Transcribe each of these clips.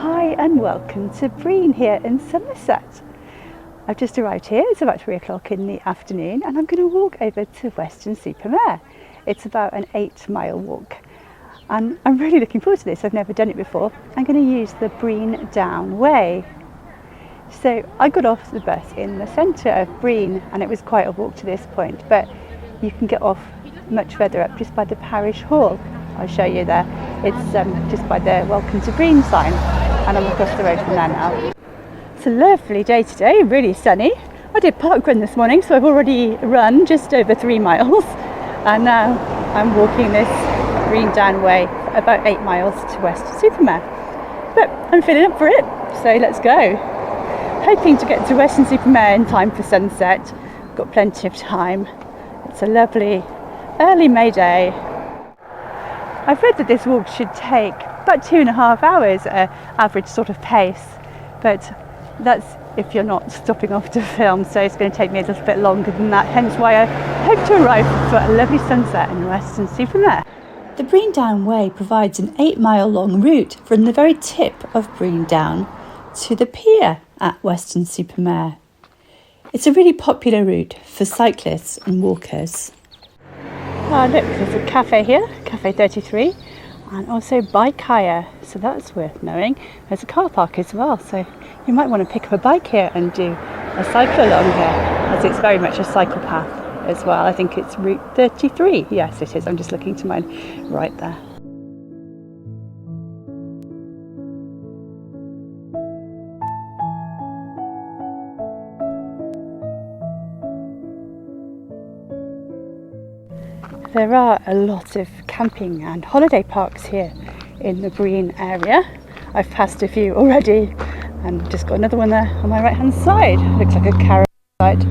Hi and welcome to Brean here in Somerset. I've just arrived here, it's about 3 o'clock in the afternoon and I'm going to walk over to Weston-Super-Mare. It's about an 8-mile walk and I'm really looking forward to this. I've never done it before. I'm going to use the Brean Down Way. So I got off the bus in the centre of Brean and it was quite a walk to this point, but you can get off much further up just by the Parish Hall. I'll show you there. It's just by the Welcome to Brean sign and I'm across the road from there now. It's a lovely day today, really sunny. I did park run this morning, so I've already run just over 3 miles and now I'm walking this Brean Down Way about 8 miles to Weston-Super-Mare. But I'm feeling up for it, so let's go. Hoping to get to Weston-Super-Mare in time for sunset. Got plenty of time. It's a lovely early May day. I've read that this walk should take about 2.5 hours, average sort of pace, but that's if you're not stopping off to film, so it's going to take me a little bit longer than that, hence why I hope to arrive for a lovely sunset in Weston-Super-Mare. The Brean Down Way provides an 8-mile long route from the very tip of Brean Down to the pier at Weston-Super-Mare. It's a really popular route for cyclists and walkers. Oh look, there's a cafe here, Cafe 33, and also bike hire, so that's worth knowing. There's a car park as well, so you might want to pick up a bike here and do a cycle along here, as it's very much a cycle path as well. I think it's Route 33, yes it is, I'm just looking to mine right there. There are a lot of camping and holiday parks here in the Brean area. I've passed a few already and just got another one there on my right hand side. Looks like a caravan site.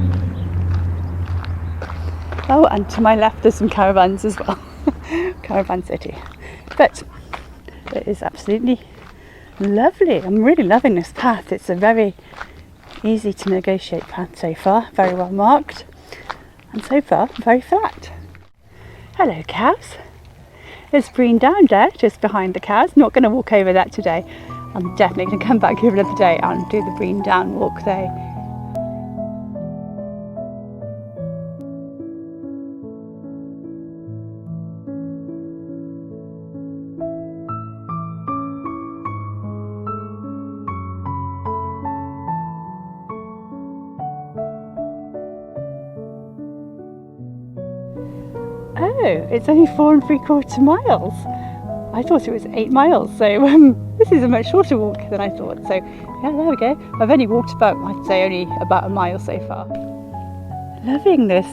Oh, and to my left there's some caravans as well. Caravan city. But it is absolutely lovely. I'm really loving this path. It's a very easy to negotiate path so far. Very well marked. And so far very flat. Hello cows, there's Brean Down there just behind the cows. Not going to walk over that today. I'm definitely going to come back here another day and do the Brean Down walk there. Oh, it's only 4 3/4 miles. I thought it was 8 miles, so this is a much shorter walk than I thought. So yeah, there we go. I've only walked about, I'd say only about a mile so far. Loving this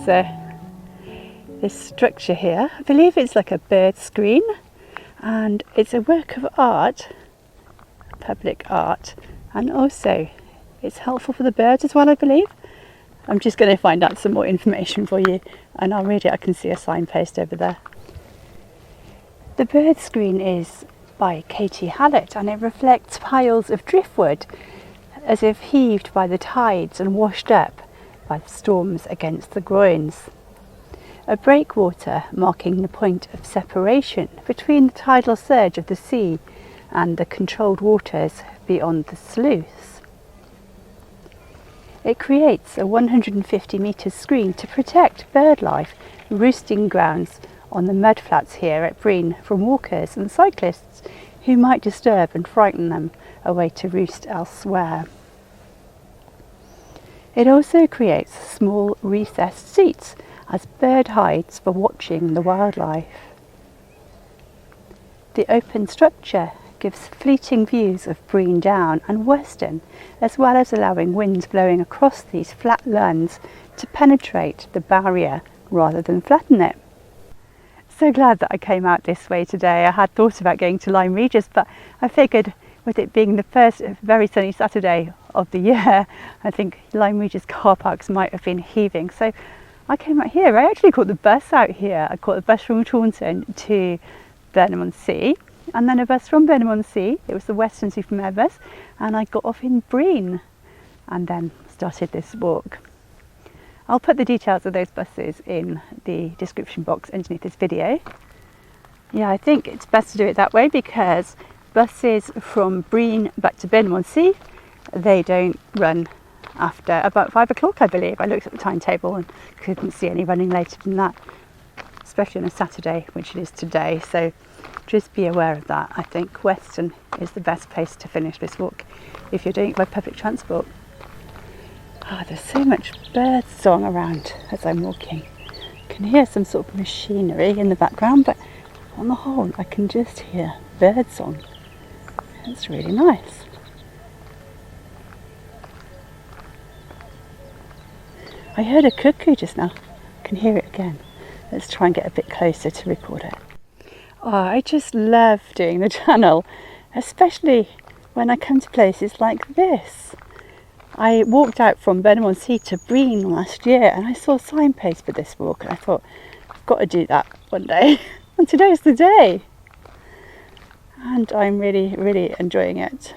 this structure here. I believe it's like a bird screen and it's a work of art, public art, and also it's helpful for the birds as well, I believe. I'm just going to find out some more information for you and I'll read it. I can see a signpost over there. The bird screen is by Katie Hallett and it reflects piles of driftwood as if heaved by the tides and washed up by the storms against the groins. A breakwater marking the point of separation between the tidal surge of the sea and the controlled waters beyond the sluice. It creates a 150 metre screen to protect bird life, roosting grounds on the mudflats here at Brean from walkers and cyclists who might disturb and frighten them away to roost elsewhere. It also creates small recessed seats as bird hides for watching the wildlife. The open structure gives fleeting views of Brean Down and Weston, as well as allowing winds blowing across these flat lands to penetrate the barrier rather than flatten it. So glad that I came out this way today. I had thought about going to Lyme Regis, but I figured with it being the first very sunny Saturday of the year, I think Lyme Regis car parks might have been heaving. So I came out here. I actually caught the bus out here. I caught the bus from Taunton to Burnham-on-Sea. And then a bus from Burnham-on-Sea, it was the Weston-Super-Mare bus, and I got off in Brean and then started this walk. I'll put the details of those buses in the description box underneath this video. Yeah, I think it's best to do it that way because buses from Brean back to Burnham, they don't run after about 5 o'clock, I believe. I looked at the timetable and couldn't see any running later than that, especially on a Saturday, which it is today. So just be aware of that. I think Weston is the best place to finish this walk if you're doing it by public transport. Oh, there's so much bird song around as I'm walking. I can hear some sort of machinery in the background, but on the whole I can just hear bird song. It's really nice. I heard a cuckoo just now. I can hear it again. Let's try and get a bit closer to record it. Oh, I just love doing the channel, especially when I come to places like this. I walked out from Burnham to Brean last year and I saw a signpost for this walk and I thought, I've got to do that one day. And today's the day. And I'm really, really enjoying it.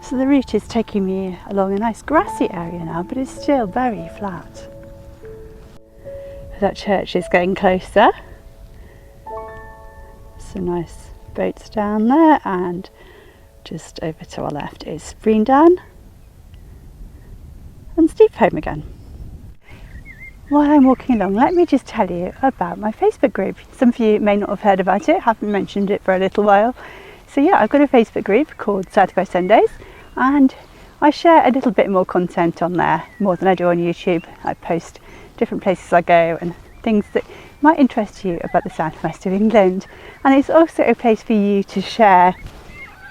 So the route is taking me along a nice grassy area now, but it's still very flat. That church is getting closer. Some nice boats down there, and just over to our left is Brean Down and steep home again. While I'm walking along, let me just tell you about my Facebook group. Some of you may not have heard about it, haven't mentioned it for a little while. So yeah, I've got a Facebook group called Southwest Sundays, and I share a little bit more content on there, more than I do on YouTube. I post different places I go and things that might interest you about the southwest of England. And it's also a place for you to share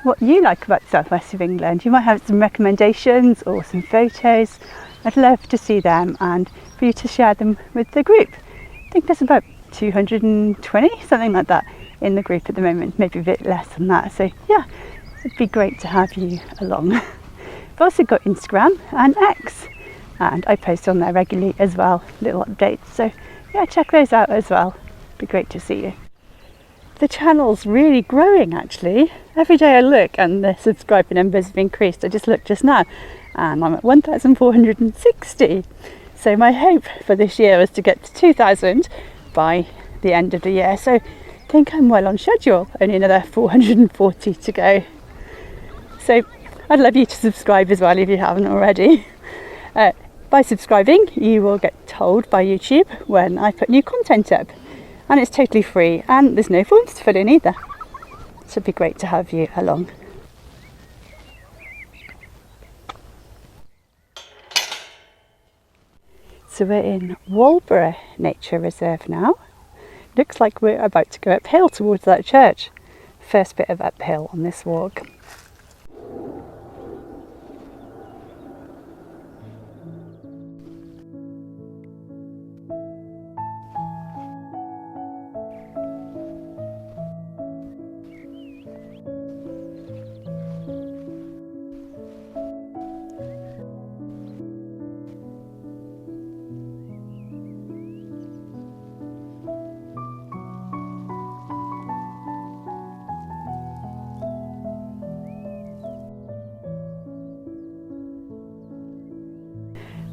what you like about the southwest of England. You might have some recommendations or some photos. I'd love to see them and for you to share them with the group. I think there's about 220, something like that, in the group at the moment, maybe a bit less than that. So yeah, it'd be great to have you along. I've also got Instagram and X, and I post on there regularly as well, little updates. So yeah, check those out as well. It'd be great to see you. The channel's really growing actually. Every day I look and the subscriber numbers have increased. I just looked just now and I'm at 1,460. So my hope for this year was to get to 2,000 by the end of the year. So I think I'm well on schedule, only another 440 to go. So I'd love you to subscribe as well if you haven't already. By subscribing, you will get told by YouTube when I put new content up. And it's totally free and there's no forms to fill in either. So it'd be great to have you along. So we're in Walborough Nature Reserve now. Looks like we're about to go uphill towards that church. First bit of uphill on this walk.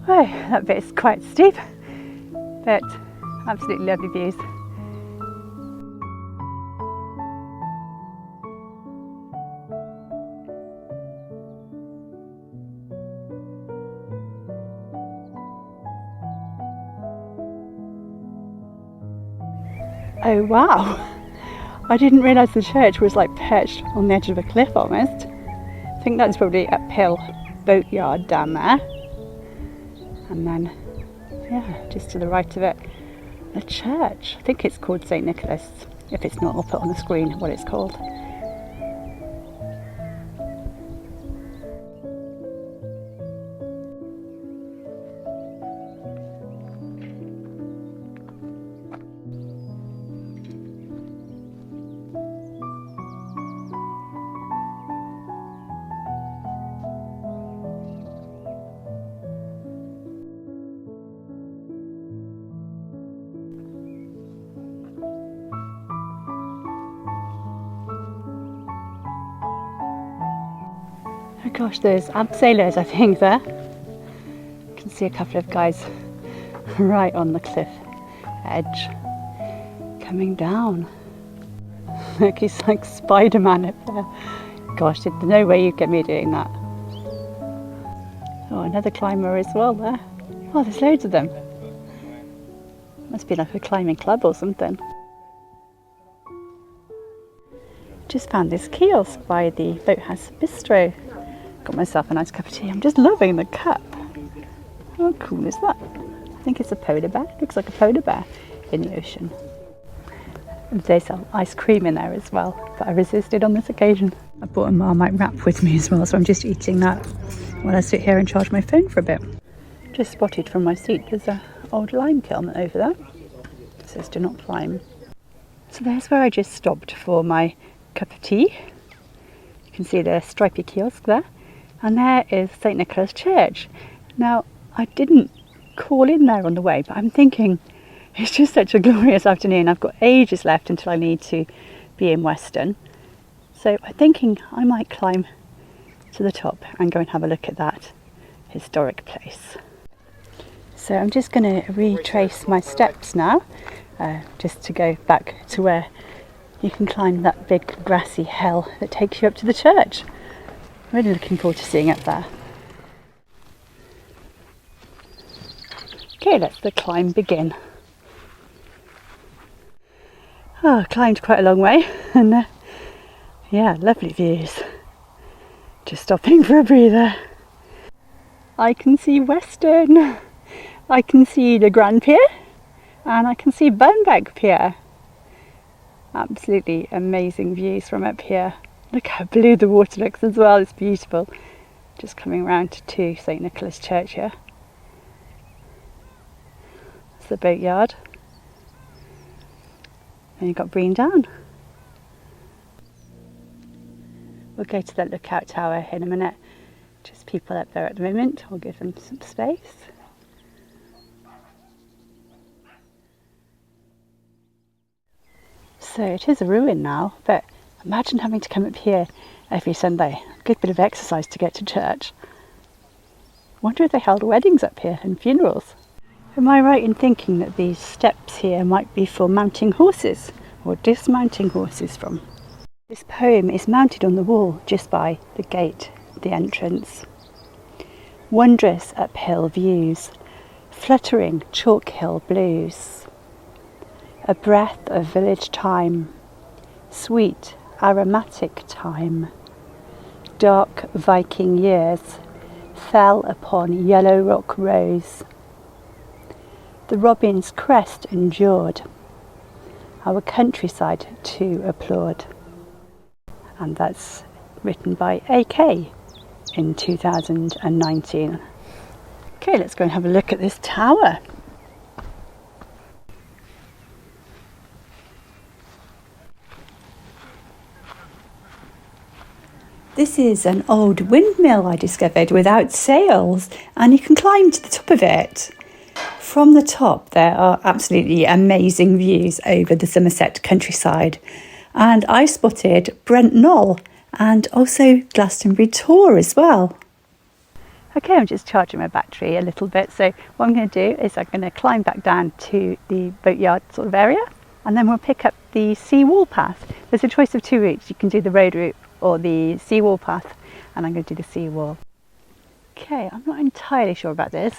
Oh, that bit is quite steep, but absolutely lovely views. Oh wow! I didn't realise the church was like perched on the edge of a cliff almost. I think that's probably uphill boatyard down there. And then, yeah, just to the right of it, a church. I think it's called St Nicholas. If it's not, I'll put on the screen what it's called. Oh gosh, there's abseilers I think there. You can see a couple of guys right on the cliff edge coming down. Look, he's like Spider-Man up there. Gosh, there's no way you'd get me doing that. Oh, another climber as well there. Oh, there's loads of them. Must be like a climbing club or something. Just found this kiosk by the Boathouse Bistro. Got myself a nice cup of tea. I'm just loving the cup. How cool is that? I think it's a polar bear. Looks like a polar bear in the ocean. And they sell ice cream in there as well, but I resisted on this occasion. I brought a Marmite wrap with me as well, so I'm just eating that while I sit here and charge my phone for a bit. Just spotted from my seat there's an old lime kiln over there. It says do not climb. So there's where I just stopped for my cup of tea. You can see the stripy kiosk there. And there is St Nicholas Church. Now, I didn't call in there on the way, but I'm thinking it's just such a glorious afternoon. I've got ages left until I need to be in Weston. So I'm thinking I might climb to the top and go and have a look at that historic place. So I'm just going to retrace my steps now, just to go back to where you can climb that big grassy hill that takes you up to the church. Really looking forward to seeing it there. Okay, let the climb begin. Oh, climbed quite a long way and yeah, lovely views. Just stopping for a breather. I can see Weston, I can see the Grand Pier and I can see Burnham Pier. Absolutely amazing views from up here. Look how blue the water looks as well, it's beautiful. Just coming round to St Nicholas Church here. It's the boatyard. And you've got Brean Down. We'll go to the lookout tower in a minute. Just people up there at the moment, I'll give them some space. So it is a ruin now, but imagine having to come up here every Sunday. A good bit of exercise to get to church. Wonder if they held weddings up here and funerals. Am I right in thinking that these steps here might be for mounting horses or dismounting horses from? This poem is mounted on the wall just by the gate, the entrance. Wondrous uphill views, fluttering chalk hill blues. A breath of village time, sweet aromatic time. Dark Viking years fell upon yellow rock rose. The robin's crest endured, our countryside to applaud. And that's written by AK in 2019. Okay, let's go and have a look at this tower. This is an old windmill I discovered without sails, and you can climb to the top of it. From the top there are absolutely amazing views over the Somerset countryside, and I spotted Brent Knoll and also Glastonbury Tor as well. Okay, I'm just charging my battery a little bit, so what I'm going to do is I'm going to climb back down to the boatyard sort of area, and then we'll pick up the seawall path. There's a choice of two routes. You can do the road route or the seawall path, and I'm going to do the seawall. Okay, I'm not entirely sure about this,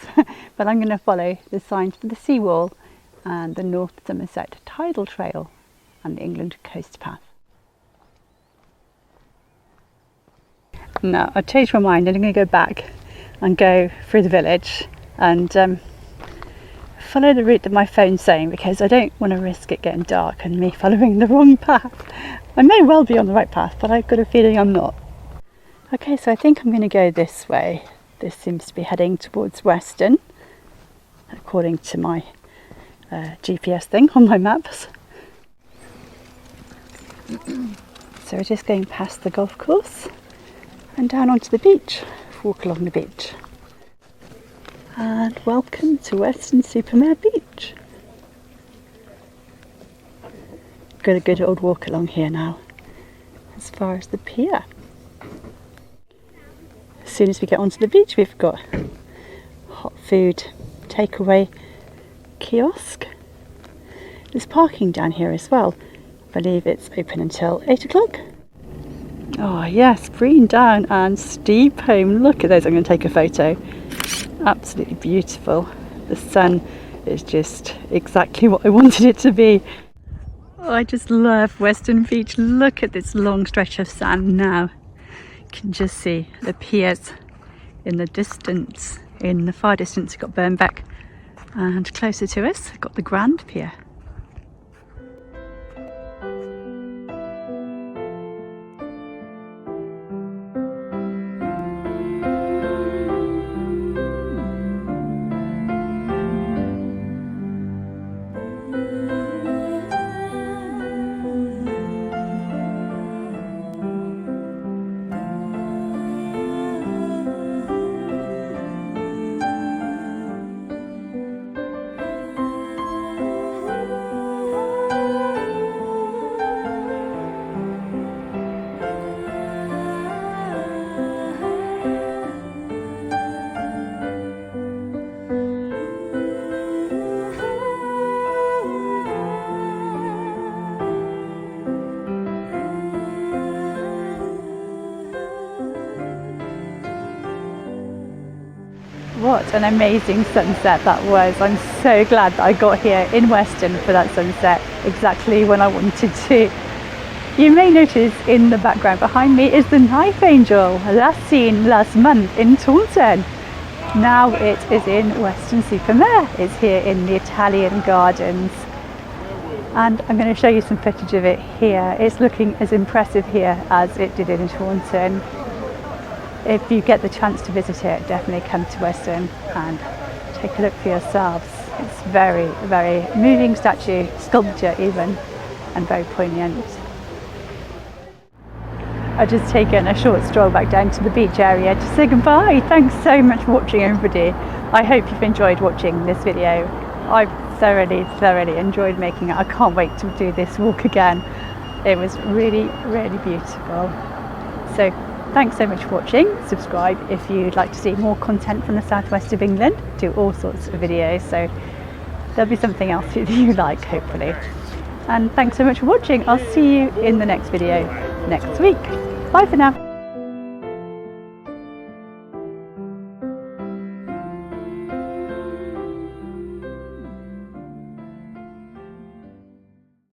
but I'm going to follow the signs for the seawall and the North Somerset Tidal Trail and the England Coast Path. Now I've changed my mind and I'm going to go back and go through the village and follow the route that my phone's saying, because I don't want to risk it getting dark and me following the wrong path. I may well be on the right path, but I've got a feeling I'm not. Okay, so I think I'm going to go this way. This seems to be heading towards Weston, according to my GPS thing on my maps. So we're just going past the golf course and down onto the beach, walk along the beach. And welcome to WESTON-SUPER-MARE Beach. Got a good old walk along here now, as far as the pier. As soon as we get onto the beach, we've got hot food takeaway kiosk. There's parking down here as well. I believe it's open until 8 o'clock. Oh yes, Brean Down and steep home. Look at those, I'm going to take a photo. Absolutely beautiful. The sun is just exactly what I wanted it to be. Oh, I just love Weston Beach. Look at this long stretch of sand now. You can just see the piers in the distance. In the far distance we've got Burnham, and closer to us we've got the Grand Pier. What an amazing sunset that was. I'm so glad that I got here in Weston for that sunset, exactly when I wanted to. You may notice in the background behind me is the Knife Angel, last seen last month in Taunton. Now it is in WESTON-SUPER-MARE. It's here in the Italian Gardens. And I'm going to show you some footage of it here. It's looking as impressive here as it did in Taunton. If you get the chance to visit it, definitely come to Weston and take a look for yourselves. It's very, very moving statue, sculpture even, and very poignant. I've just taken a short stroll back down to the beach area to say goodbye. Thanks so much for watching, everybody. I hope you've enjoyed watching this video. I've thoroughly enjoyed making it. I can't wait to do this walk again. It was really, really beautiful. So thanks so much for watching. Subscribe if you'd like to see more content from the southwest of England. Do all sorts of videos, so there'll be something else that you like, hopefully. And thanks so much for watching. I'll see you in the next video next week. Bye for now.